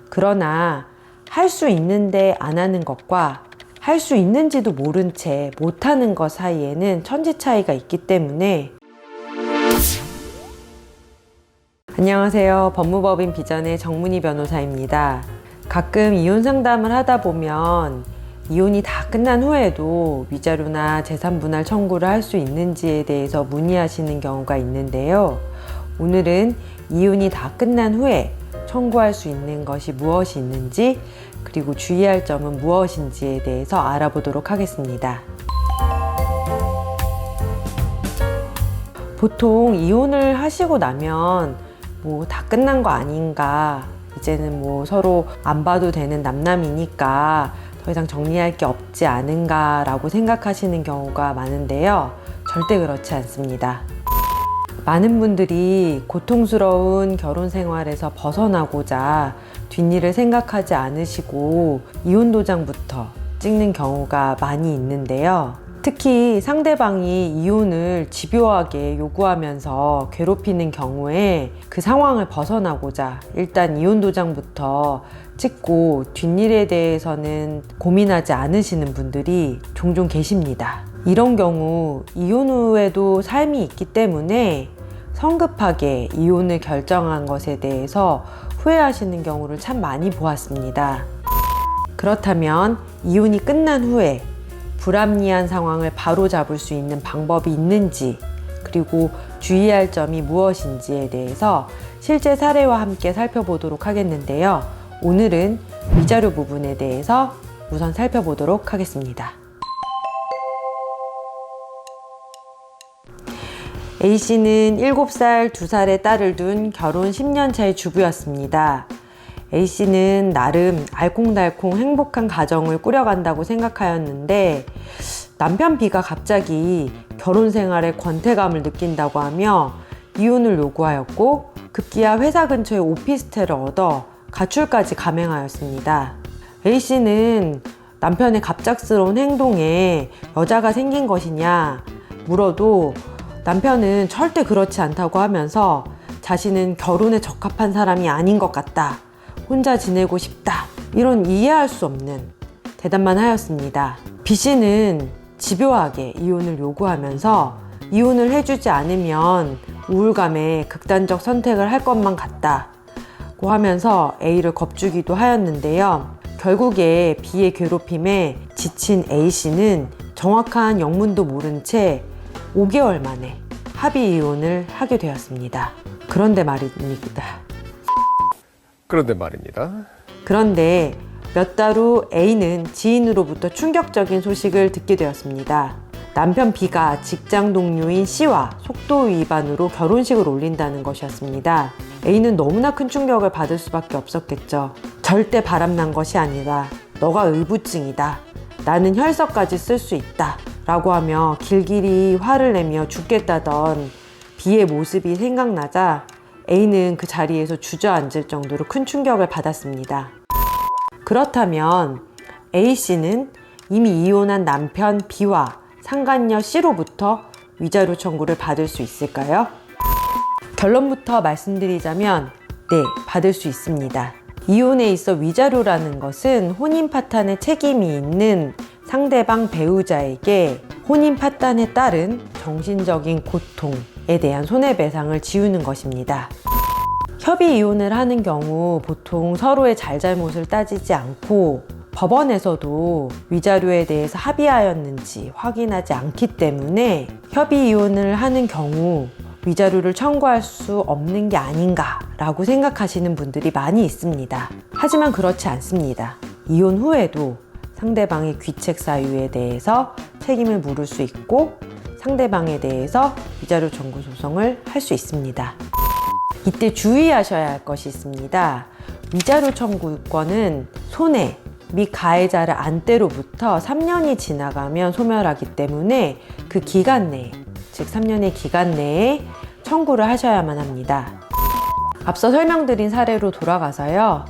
그러나 할 수 있는데 안 하는 것과 할 수 있는지도 모른 채 못하는 것 사이에는 천지 차이가 있기 때문에. 안녕하세요. 법무법인 비전의 정문희 변호사입니다. 가끔 이혼 상담을 하다 보면 이혼이 다 끝난 후에도 위자료나 재산분할 청구를 할 수 있는지에 대해서 문의하시는 경우가 있는데요. 오늘은 이혼이 다 끝난 후에 청구할 수 있는 것이 무엇이 있는지, 그리고 주의할 점은 무엇인지에 대해서 알아보도록 하겠습니다. 보통 이혼을 하시고 나면 다 끝난 거 아닌가, 이제는 서로 안 봐도 되는 남남이니까 더 이상 정리할 게 없지 않은가 라고 생각하시는 경우가 많은데요. 절대 그렇지 않습니다. 많은 분들이 고통스러운 결혼 생활에서 벗어나고자 뒷일을 생각하지 않으시고 이혼 도장부터 찍는 경우가 많이 있는데요. 특히 상대방이 이혼을 집요하게 요구하면서 괴롭히는 경우에 그 상황을 벗어나고자 일단 이혼 도장부터 찍고 뒷일에 대해서는 고민하지 않으시는 분들이 종종 계십니다. 이런 경우 이혼 후에도 삶이 있기 때문에 성급하게 이혼을 결정한 것에 대해서 후회하시는 경우를 참 많이 보았습니다. 그렇다면 이혼이 끝난 후에 불합리한 상황을 바로잡을 수 있는 방법이 있는지, 그리고 주의할 점이 무엇인지에 대해서 실제 사례와 함께 살펴보도록 하겠는데요. 오늘은 위자료 부분에 대해서 우선 살펴보도록 하겠습니다. A씨는 7살, 2살의 딸을 둔 결혼 10년 차의 주부였습니다. A씨는 나름 알콩달콩 행복한 가정을 꾸려간다고 생각하였는데, 남편 B가 갑자기 결혼 생활에 권태감을 느낀다고 하며 이혼을 요구하였고, 급기야 회사 근처에 오피스텔을 얻어 가출까지 감행하였습니다. A씨는 남편의 갑작스러운 행동에 여자가 생긴 것이냐 물어도 남편은 절대 그렇지 않다고 하면서 자신은 결혼에 적합한 사람이 아닌 것 같다, 혼자 지내고 싶다, 이런 이해할 수 없는 대답만 하였습니다. B씨는 집요하게 이혼을 요구하면서 이혼을 해주지 않으면 우울감에 극단적 선택을 할 것만 같다고 하면서 A를 겁주기도 하였는데요. 결국에 B의 괴롭힘에 지친 A씨는 정확한 영문도 모른 채 5개월 만에 합의 이혼을 하게 되었습니다. 그런데 말입니다. 그런데 몇 달 후 A는 지인으로부터 충격적인 소식을 듣게 되었습니다. 남편 B가 직장 동료인 C와 속도 위반으로 결혼식을 올린다는 것이었습니다. A는 너무나 큰 충격을 받을 수밖에 없었겠죠. 절대 바람난 것이 아니라 너가 의부증이다, 나는 혈서까지 쓸 수 있다 라고 하며 길길이 화를 내며 죽겠다던 B의 모습이 생각나자 A는 그 자리에서 주저앉을 정도로 큰 충격을 받았습니다. 그렇다면 A씨는 이미 이혼한 남편 B와 상간녀 C로부터 위자료 청구를 받을 수 있을까요? 결론부터 말씀드리자면 네, 받을 수 있습니다. 이혼에 있어 위자료라는 것은 혼인 파탄에 책임이 있는 상대방 배우자에게 혼인 파탄에 따른 정신적인 고통에 대한 손해배상을 지우는 것입니다. 협의 이혼을 하는 경우 보통 서로의 잘잘못을 따지지 않고 법원에서도 위자료에 대해서 합의하였는지 확인하지 않기 때문에 협의 이혼을 하는 경우 위자료를 청구할 수 없는 게 아닌가 라고 생각하시는 분들이 많이 있습니다. 하지만 그렇지 않습니다. 이혼 후에도 상대방의 귀책 사유에 대해서 책임을 물을 수 있고 상대방에 대해서 위자료 청구 소송을 할 수 있습니다. 이때 주의하셔야 할 것이 있습니다. 위자료 청구권은 손해 및 가해자를 안 때로부터 3년이 지나가면 소멸하기 때문에 그 기간 내에, 즉 3년의 기간 내에 청구를 하셔야만 합니다. 앞서 설명드린 사례로 돌아가서요.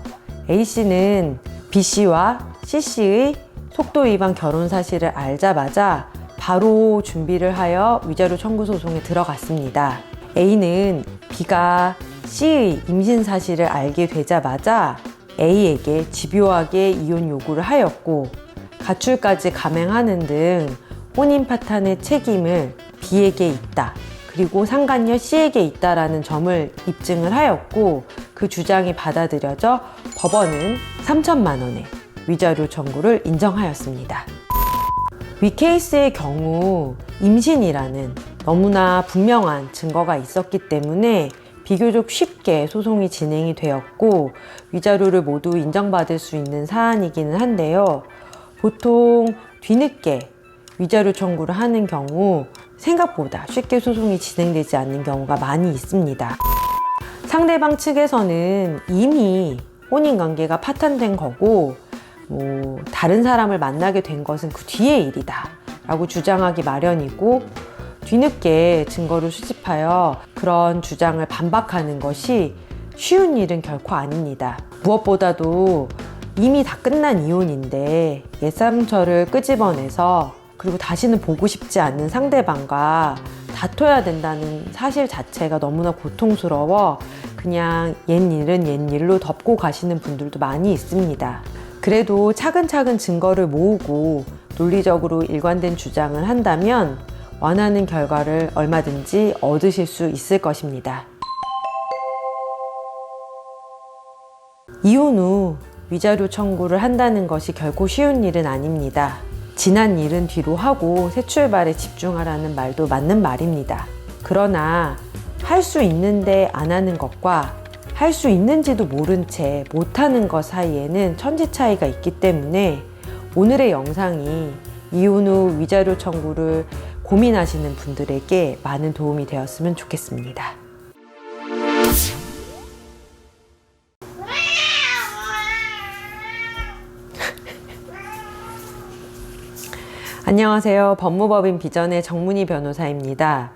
A씨는 B씨와 C씨의 속도 위반 결혼 사실을 알자마자 바로 준비를 하여 위자료 청구 소송에 들어갔습니다. A는 B가 C의 임신 사실을 알게 되자마자 A에게 집요하게 이혼 요구를 하였고 가출까지 감행하는 등 혼인 파탄의 책임을 B에게 있다. 그리고 상간녀 C에게 있다라는 점을 입증을 하였고 그 주장이 받아들여져 법원은 3천만 원의 위자료 청구를 인정하였습니다. 위 케이스의 경우 임신이라는 너무나 분명한 증거가 있었기 때문에 비교적 쉽게 소송이 진행이 되었고 위자료를 모두 인정받을 수 있는 사안이기는 한데요. 보통 뒤늦게 위자료 청구를 하는 경우 생각보다 쉽게 소송이 진행되지 않는 경우가 많이 있습니다. 상대방 측에서는 이미 혼인관계가 파탄된 거고 다른 사람을 만나게 된 것은 그 뒤의 일이다 라고 주장하기 마련이고 뒤늦게 증거를 수집하여 그런 주장을 반박하는 것이 쉬운 일은 결코 아닙니다. 무엇보다도 이미 다 끝난 이혼인데 옛상처를 끄집어내서 그리고 다시는 보고 싶지 않는 상대방과 다퉈야 된다는 사실 자체가 너무나 고통스러워 그냥 옛일은 옛일로 덮고 가시는 분들도 많이 있습니다. 그래도 차근차근 증거를 모으고 논리적으로 일관된 주장을 한다면 원하는 결과를 얼마든지 얻으실 수 있을 것입니다. 이혼 후 위자료 청구를 한다는 것이 결코 쉬운 일은 아닙니다. 지난 일은 뒤로 하고 새 출발에 집중하라는 말도 맞는 말입니다. 그러나 할 수 있는데 안 하는 것과 할 수 있는지도 모른 채 못하는 것 사이에는 천지 차이가 있기 때문에 오늘의 영상이 이혼 후 위자료 청구를 고민하시는 분들에게 많은 도움이 되었으면 좋겠습니다. 안녕하세요. 법무법인 비전의 정문희 변호사입니다.